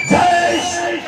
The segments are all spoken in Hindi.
जय श्री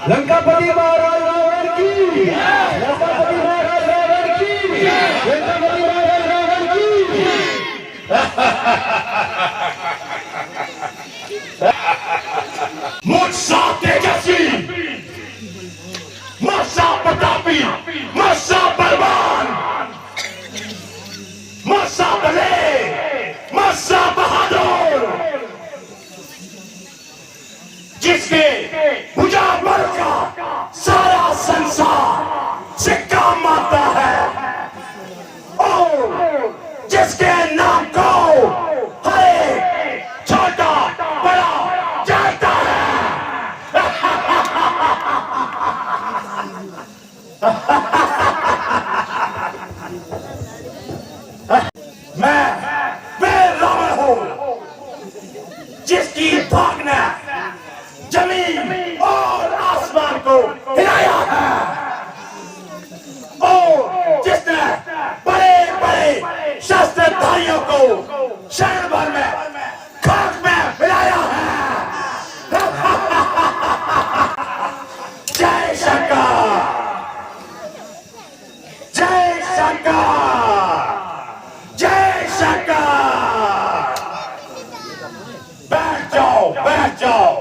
लंकापति महाराज रावण की, लंकापति महाराज रावण की, लंकापति महाराज रावण की। मूर्छा तेजस्वी, मूर्छा प्रतापी, मूर्छा बलवान, मूर्छा बले, मूर्छा बहादुर, जिसके भुजा पर का सारा संसार सिक्का मारता है और जिसके नाम को हर एक छोटा बड़ा जानता है। मैं वीर रावण हूं, जिसकी भागना जमीन और आसमान को हिलाया है और जिसने बड़े बड़े शस्त्रधारियों को क्षण भर में खाक में मिलाया है। जय शंकर, जय शंकर, जय शंकर। बैठ जाओ, बैठ जाओ।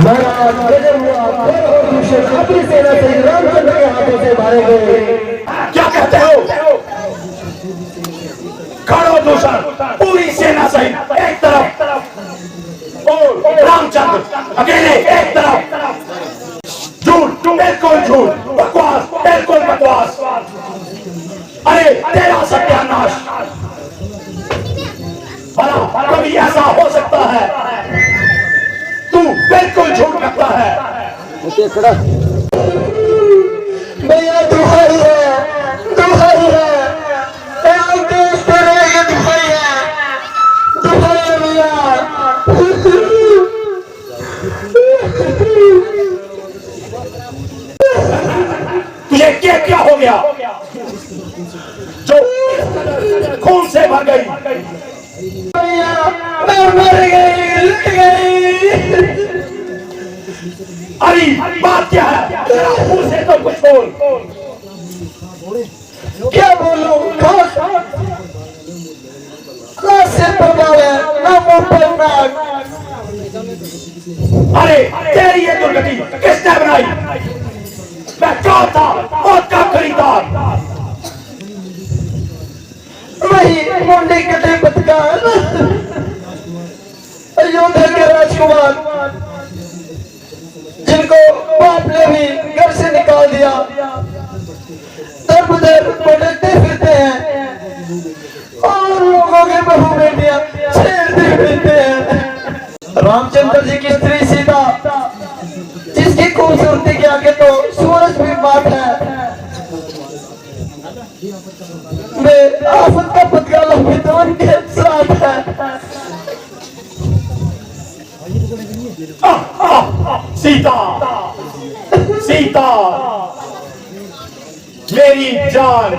महाराज गजब हुआ, अपनी सेना से रामचंद्र के हाथों से मारे गए। क्या कहते हो? खड़ो दूषण पूरी सेना सहित एक तरफ और रामचंद्र अकेले एक तरफ। झूठ, बिल्कुल झूठ, बकवास, बिल्कुल बकवास। अरे तेरा सत्यानाश। भला कभी ऐसा हो सकता है? तू बिल्कुल झूठ करता है। भैया दुहाई है, दुहाई है, देश तेरे ये दुहाई है, दुहाई है भैया। तुझे क्या हो गया जो खून से भर गई? भैया मैं मर गई, लुट गई। अरे बात क्या है? मुंह से तो कुछ बोल। क्या बोलूं? ना सिर पर बाल है, ना मुंह पर नाक। अरे तेरी ये दुर्गति किसने बनाई? मैं कौन था और का खरीदार? वही मुंडे कटे पतकार, अयोध्या के राजकुमार, जिनको बाप ने भी घर से निकाल दिया, दर बदर भटकते फिरते हैं और लोगों के बहू बेटियां छेड़ते फिरते हैं। रामचंद्र जी की स्त्री सीता, जिसकी खूबसूरती के आगे तो सूरज भी मात है, वे आफत का पतकाला भी तो उनके साथ है। सीता, सीता, मेरी जान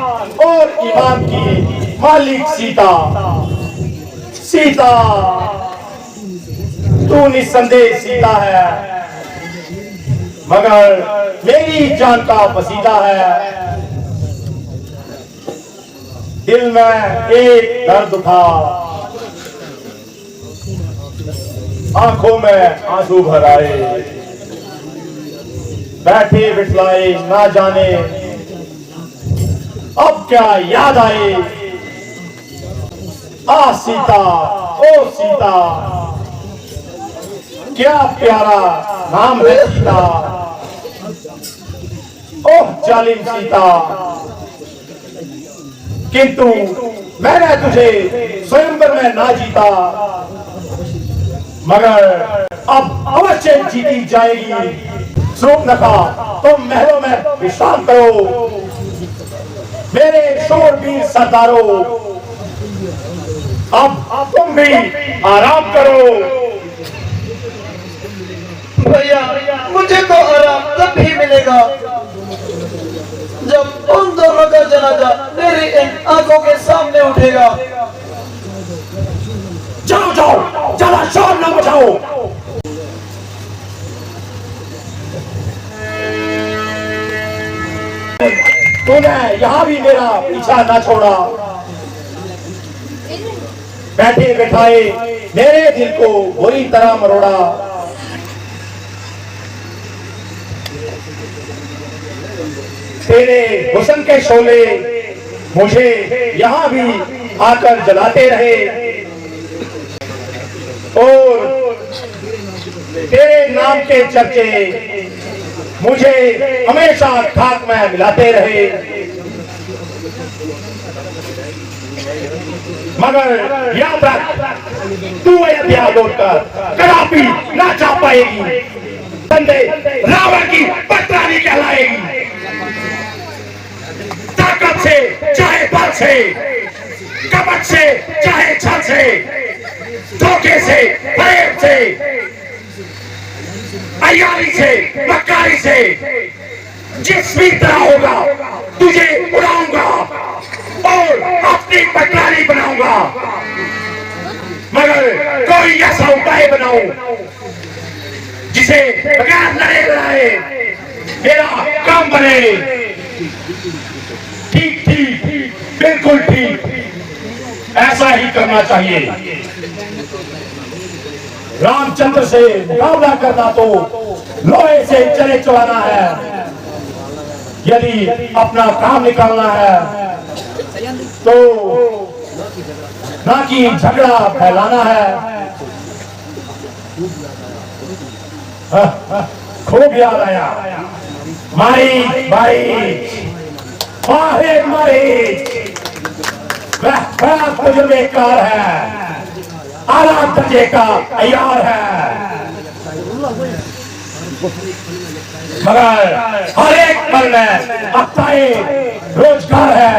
और ईमान की मालिक सीता, सीता, तू निस्संदेह सीता है, मगर मेरी जान का पसीदा है। दिल में एक दर्द था, आंखों में आंसू भर आए। बैठे बिठलाए ना जाने अब क्या याद आए। आ सीता, ओ सीता, क्या प्यारा नाम है सीता। ओह जालिम सीता, किंतु मैंने तुझे स्वयंवर में ना जीता, मगर अब अवश्य जीती जाएगी। शूर्पणखा, तुम महलों में विश्राम करो। मेरे शूरवीर सरदारों, अब तुम भी आराम करो। भैया, मुझे तो आराम तब ही मिलेगा जब उन दोनों का जनाजा मेरी इन आंखों के सामने उठेगा। जाओ जाओ, ज्यादा शोर न मचाओ। तूने यहाँ भी मेरा पीछा न छोड़ा, बैठे बैठाए मेरे दिल को बुरी तरह मरोड़ा। तेरे हुस्न के शोले मुझे यहाँ भी आकर जलाते रहे और तेरे नाम के चर्चे मुझे हमेशा खाक में मिलाते रहे, मगर याद रख, तू अयोध्या लौटकर कदापि ना जा पाएगी। बंदे रावण की पत्रानी कहलाएगी। ताकत से चाहे बल से, कपट से चाहे छल से, धोखे से, प्रेम से, अय्यारी से, मक्कारी से, जिस भी तरह होगा तुझे उड़ाऊंगा और अपनी पटरानी बनाऊंगा, मगर कोई ऐसा उपाय बनाऊं जिसे बगैर लड़े लड़ाए मेरा काम बने। ठीक ठीक, बिल्कुल ठीक, ऐसा ही करना चाहिए। रामचंद्र से मुकाबला करना तो लोहे से चले चलाना है। यदि अपना काम निकालना है तो ना कि झगड़ा फैलाना है। खूब याद आया मारी मारी मारी, वह बड़ा तजुर्बेकार है, आला दर्जे का अय्यार है, मगर हर एक पल में अपना रोजगार है।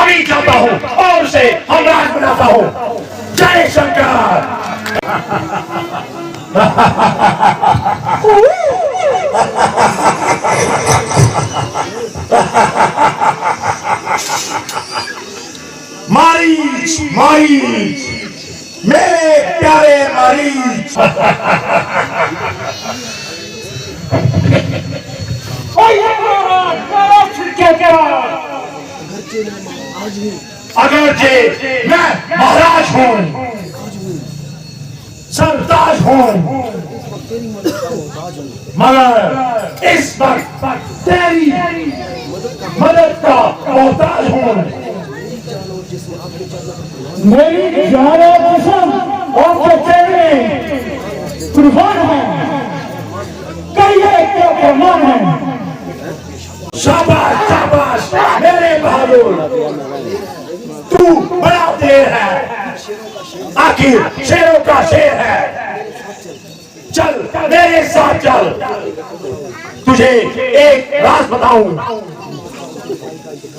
अभी जाता हूँ और उसे हमराज बनाता हूँ। जय शंकर। मारीच मारीच, मेरे प्यारे मारीच। अगरचे मैं महाराज हूँ, सरताज हूँ, मगर इस वक्त तेरी मदद का मोहताज हूँ। मेरी जान जिस्म और चेहरे कुर्बान है, कहिए क्या फरमान है। शाबाश शाबाश मेरे बहादुर, तू बड़ा देर है, आखिर शेरों का शेर है। चल मेरे साथ चल, तुझे एक राज बताऊं।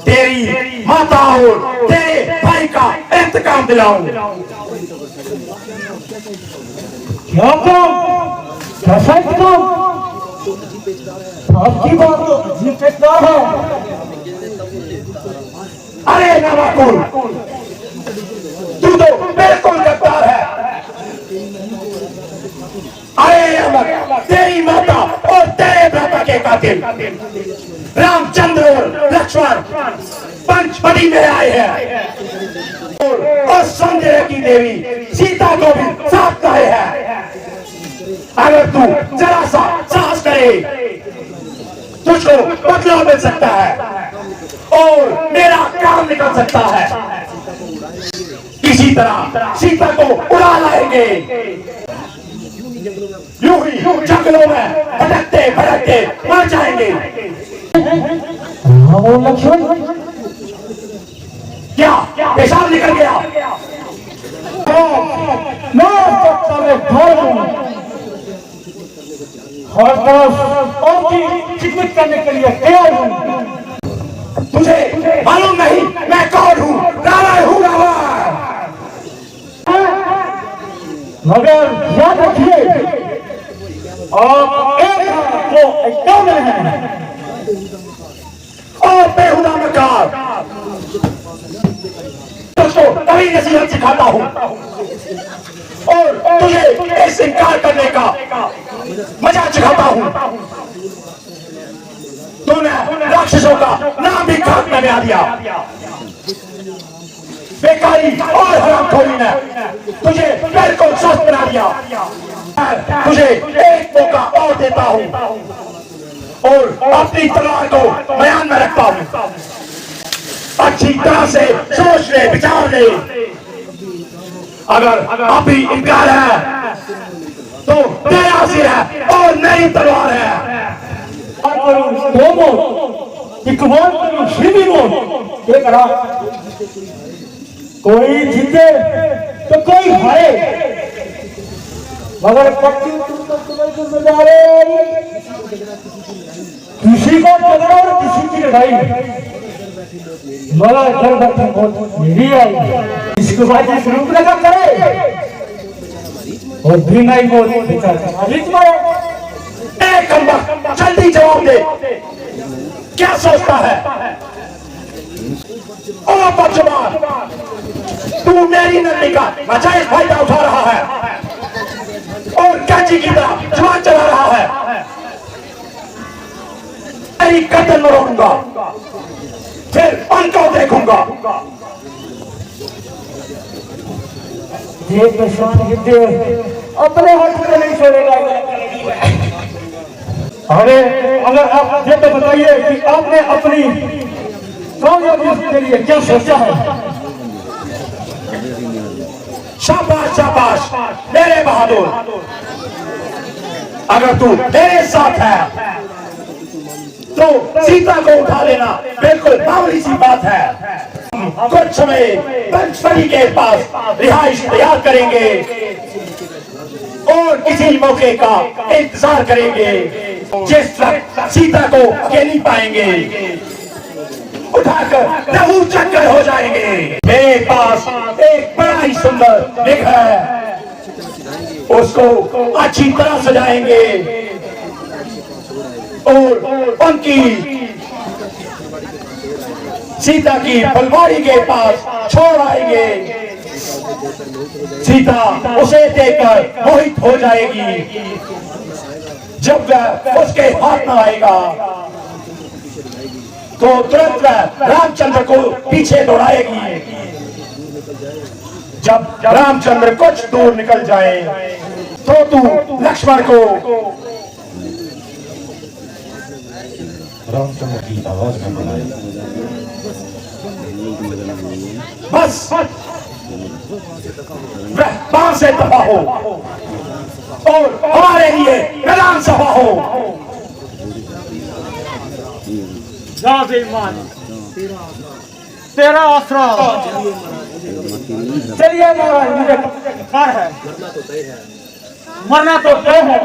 तेरी माता और तेरे भाई का इंतकाम दिलाऊं। क्या काम, कैसा इंतकाम? आपकी बात तो अजीब पेचदार है। अरे नवाकुल, तू तो बिल्कुल गद्दार है। अरे अमर, तेरी माता और तेरे भ्राता के कातिल रामचंद्र और लक्ष्मण पंचवटी में आए हैं और संजय की देवी सीता को भी साथ लाए हैं। अगर तू जरा सा साहस करे तुझको बदला मिल सकता है और मेरा काम निकल सकता है। किसी तरह सीता को उड़ा लाएंगे। यूं ही जंगलों में भटकते भटकते मर जाएंगे। क्या पेशाब निकल गया? मैं हर तरफ और चिकमिक करने के लिए तैयार हूँ। तुझे मालूम नहीं मैं कौन हूँ? रावण हूँ, रावण। मगर याद रखिए आप एक तो एकदम है और बेहुदा मकार तुझको कभी नसीहत सिखाता हूँ और तुझे इस इनकार करने का मजा चखाता हूँ। तूने राक्षसों का नाम भी खात्मे में आ दिया। बेकारी और हरामखोरी ने तुझे बिल्कुल स्वस्थ बना दिया। तुझे एक मौका और देता हूँ और अपनी तलवार को बयान में रखता हूँ। अच्छी तरह से सोच ले, विचार ले। अगर अभी इनकार है तो तेरा सिर है और मेरी तलवार है। कोई जीते तो कोई हारे, मगर पक्की किसी को पकड़ो और किसी की लड़ाई मगर घर बैठे बहुत मेरी आई। इसको बात इस रूप लगा करे और भी नहीं बोल जल्दी जवाब दे। क्या सोचता है? ओ बदजुबान, तू मेरी नन्ही का नाजायज फायदा उठा रहा है और कैची की तरह जुबान चला रहा है। तेरी गर्दन मरोड़ूंगा, फिर उनको देखूंगा। अपने हाथ में नहीं छोड़ेगा। अरे अगर आप ये तो बताइए कि आपने अपनी कामयाबी के लिए क्या सोचा है? शाबाश शाबाश मेरे बहादुर। अगर तू मेरे साथ है तो सीता को उठा लेना बिल्कुल मामूली सी बात है। कुछ समय पंचवटी के पास रिहाइश तैयार करेंगे और किसी मौके का इंतजार करेंगे जिस वक्त सीता को अकेली पाएंगे उठाकर लहू चक्कर हो जाएंगे। मेरे पास एक बड़ा ही सुंदर लिख है, उसको अच्छी तरह सजाएंगे और उनकी सीता की फुलवाड़ी के पास छोड़ आएंगे। सीता उसे देखकर मोहित हो जाएगी। जब वह उसके हाथ में आएगा तो तुरंत वह रामचंद्र को पीछे दौड़ाएगी। जब रामचंद्र कुछ दूर निकल जाए तो तू लक्ष्मण को रामचंद्र की आवाज में बुलाए। बस वह बाण से दफा हो और हमारे लिए मैदान सभा हो। तेरा आसरा। चलिए महाराज, मुझे कार है, मरना तो तय है।